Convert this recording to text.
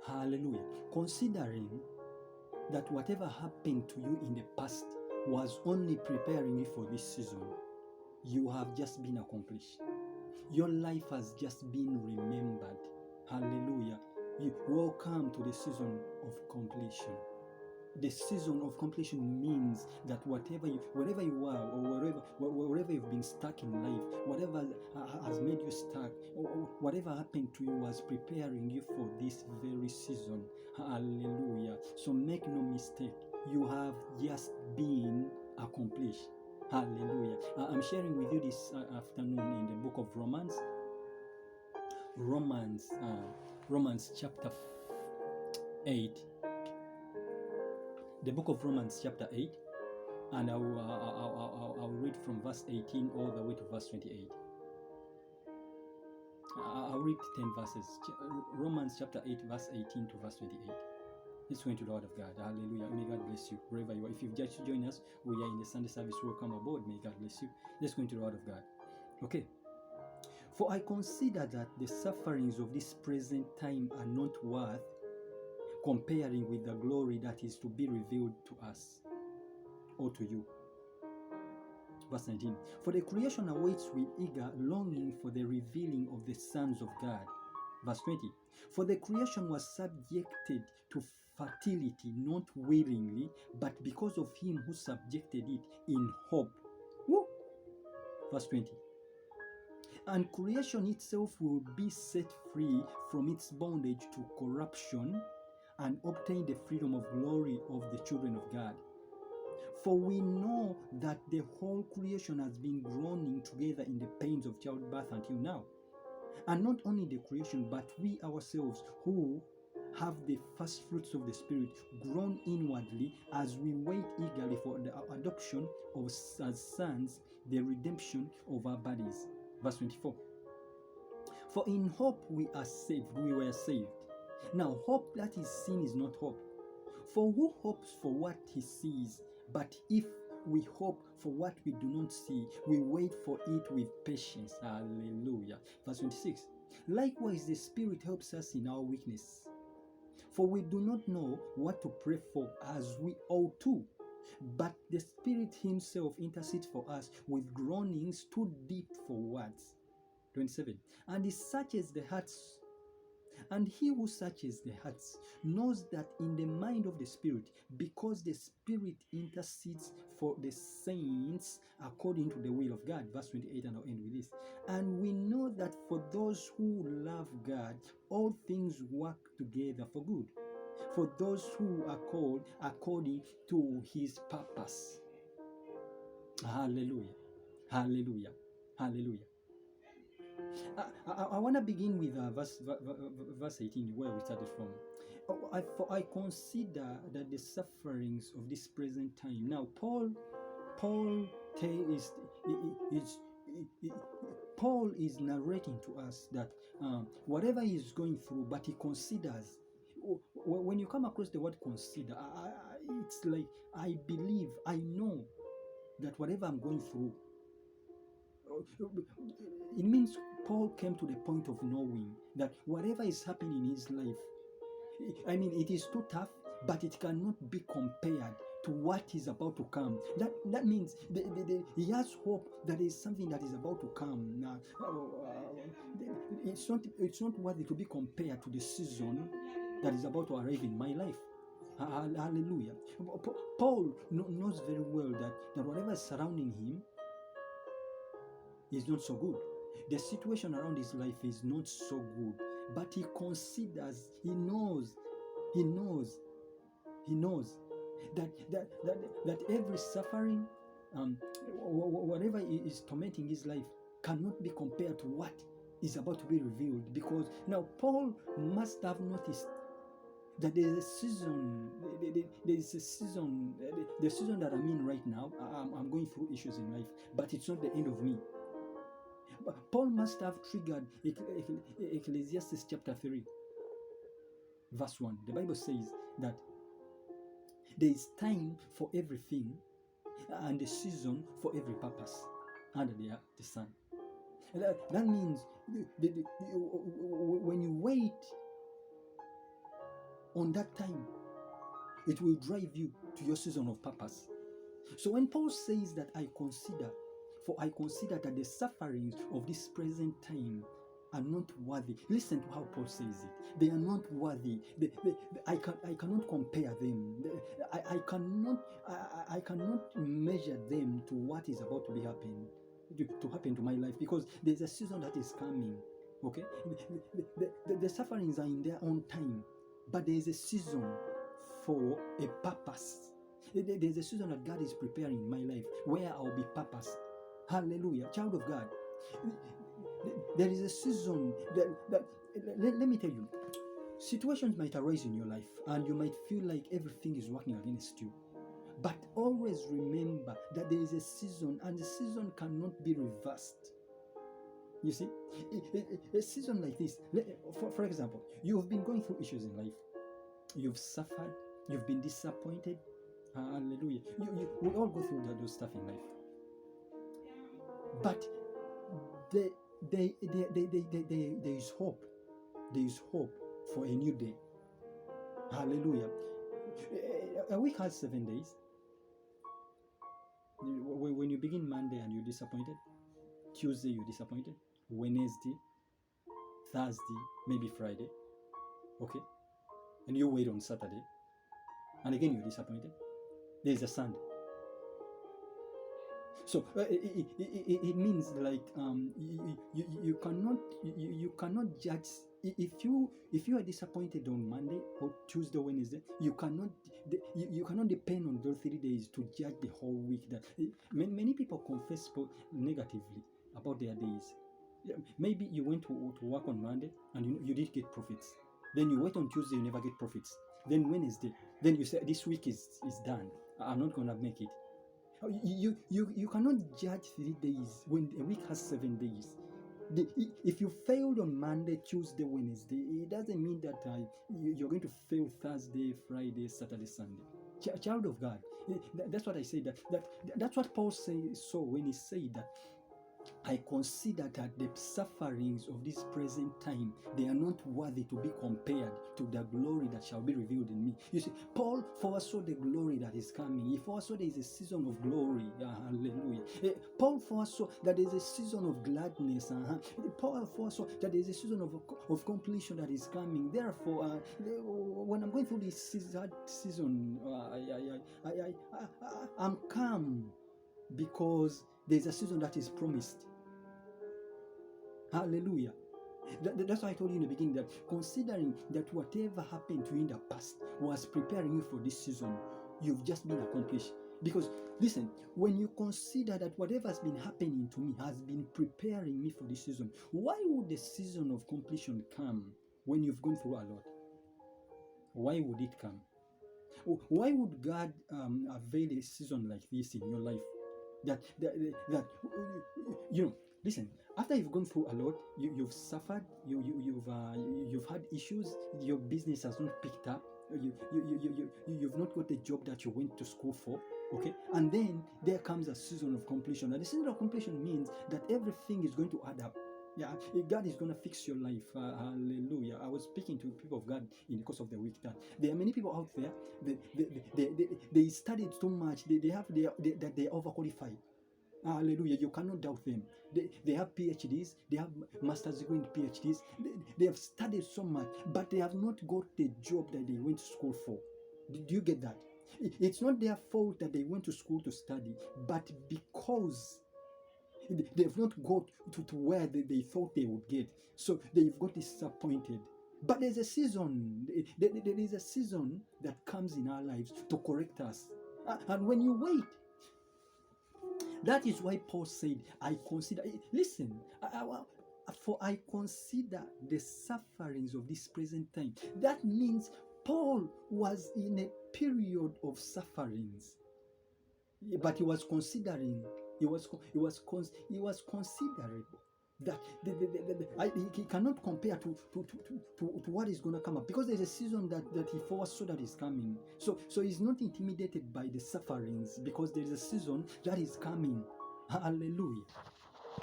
Hallelujah. Considering that whatever happened to you in the past was only preparing you for this season, you have just been accomplished. Your life has just been remembered. Hallelujah. Welcome to the season of completion. The season of completion means that wherever you are, or wherever you've been stuck in life, whatever has made you stuck, or whatever happened to you was preparing you for this very season. Hallelujah. So make no mistake, you have just been accomplished. Hallelujah. I'm sharing with you this afternoon in the book of Romans. Romans chapter 8. The book of Romans chapter 8, and I'll read from verse 18 all the way to verse 28. I'll read 10 verses. Romans chapter 8, verse 18 to verse 28. Let's go into the word of God. Hallelujah. May God bless you wherever you are. If you've just joined us, we are in the Sunday service. Welcome aboard. May God bless you. Let's go into the word of God. Okay. For I consider that the sufferings of this present time are not worth comparing with the glory that is to be revealed to us or to you. Verse 19. For the creation awaits with eager longing for the revealing of the sons of God. Verse 20. For the creation was subjected to fertility, not willingly, but because of him who subjected it in hope. Woo! Verse 20. And creation itself will be set free from its bondage to corruption and obtain the freedom of glory of the children of God. For we know that the whole creation has been groaning together in the pains of childbirth until now. And not only the creation, but we ourselves who have the first fruits of the Spirit groan inwardly as we wait eagerly for the adoption of as sons, the redemption of our bodies. Verse 24. For in hope we were saved. Now, hope that is seen is not hope. For who hopes for what he sees? But if we hope for what we do not see, we wait for it with patience. Hallelujah. Verse 26. Likewise, the Spirit helps us in our weakness. For we do not know what to pray for as we ought to. But the Spirit himself intercedes for us with groanings too deep for words. 27. And he searches the hearts. And he who searches the hearts knows that in the mind of the Spirit, because the Spirit intercedes for the saints according to the will of God. Verse 28, and I'll end with this. And we know that for those who love God, all things work together for good, for those who are called according to his purpose. Hallelujah. Hallelujah. Hallelujah. I want to begin with verse 18, where we started from. For I consider that the sufferings of this present time. Now, Paul is narrating to us that whatever he is going through, but he considers. When you come across the word consider, it's like I believe, I know that whatever I'm going through, it means Paul came to the point of knowing that whatever is happening in his life, I mean, it is too tough, but it cannot be compared to what is about to come. That means he has hope that there is something that is about to come. It's not worthy to be compared to the season that is about to arrive in my life. Hallelujah. Paul knows very well that whatever is surrounding him is not so good. The situation around his life is not so good, but he considers, he knows that every suffering, whatever is tormenting his life, cannot be compared to what is about to be revealed. Because now Paul must have noticed that there is a season, the season that I'm in right now. I'm going through issues in life, but it's not the end of me. Paul must have triggered Ecclesiastes chapter 3, verse 1. The Bible says that there is time for everything and a season for every purpose under the sun. That means when you wait on that time, it will drive you to your season of purpose. So when Paul says that I consider that the sufferings of this present time are not worthy. Listen to how Paul says it. They are not worthy. I cannot compare them. I cannot measure them to what is about to be happening, to happen to my life, because there's a season that is coming. Okay, the sufferings are in their own time, but there is a season for a purpose. There's a season that God is preparing in my life where I'll be purpose. Hallelujah, child of God. There is a season that let me tell you, situations might arise in your life and you might feel like everything is working against you. But always remember that there is a season, and the season cannot be reversed. You see, a season like this, for example, you have been going through issues in life. You've suffered, you've been disappointed. Hallelujah. We all go through those stuff in life. But there is hope. There is hope for a new day. Hallelujah. A week has 7 days. When you begin Monday and you're disappointed, Tuesday you're disappointed, Wednesday, Thursday, maybe Friday, okay? And you wait on Saturday, and again you're disappointed. There's a Sunday. So it means like you cannot judge. If you are disappointed on Monday or Tuesday, Wednesday, you cannot depend on those 3 days to judge the whole week. That many people confess negatively about their days. Maybe you went to work on Monday and you did get profits. Then you wait on Tuesday, you never get profits. Then Wednesday, then you say this week is done. I'm not gonna make it. You cannot judge 3 days when a week has 7 days. If you failed on Monday, Tuesday, Wednesday, it doesn't mean that you're going to fail Thursday, Friday, Saturday, Sunday. Child of God, that's what I say. That's what Paul saw when he said that I consider that the sufferings of this present time, they are not worthy to be compared to the glory that shall be revealed in me. You see, Paul foresaw the glory that is coming. He foresaw there is a season of glory. Hallelujah. Paul foresaw that there is a season of gladness. Paul foresaw that there is a season of completion that is coming. Therefore, when I'm going through this season, I'm calm because there's a season that is promised. Hallelujah. That's why I told you in the beginning that considering that whatever happened to you in the past was preparing you for this season, you've just been accomplished. Because listen, when you consider that whatever has been happening to me has been preparing me for this season, why would the season of completion come when you've gone through a lot? Why would it come? Why would God avail a season like this in your life? That you know, listen, after you've gone through a lot, you've suffered, you've had issues, your business has not picked up, you've not got the job that you went to school for, okay? And then there comes a season of completion. And the season of completion means that everything is going to add up. Yeah, God is going to fix your life. Hallelujah. I was speaking to people of God in the course of the week that there are many people out there, they studied too much, they are overqualified. Hallelujah. You cannot doubt them. They have PhDs, they have master's degree in PhDs, they have studied so much, but they have not got the job that they went to school for. Do you get that? It's not their fault that they went to school to study, but because they've not got to where they thought they would get, so they've got disappointed. But there's a season, there is a season that comes in our lives to correct us. And when you wait, that is why Paul said, I consider, listen, for I consider the sufferings of this present time. That means Paul was in a period of sufferings, but he was considering, he was considerable. That he cannot compare to what is going to come up, because there's a season that he foresaw that is coming. So he's not intimidated by the sufferings, because there is a season that is coming. Hallelujah.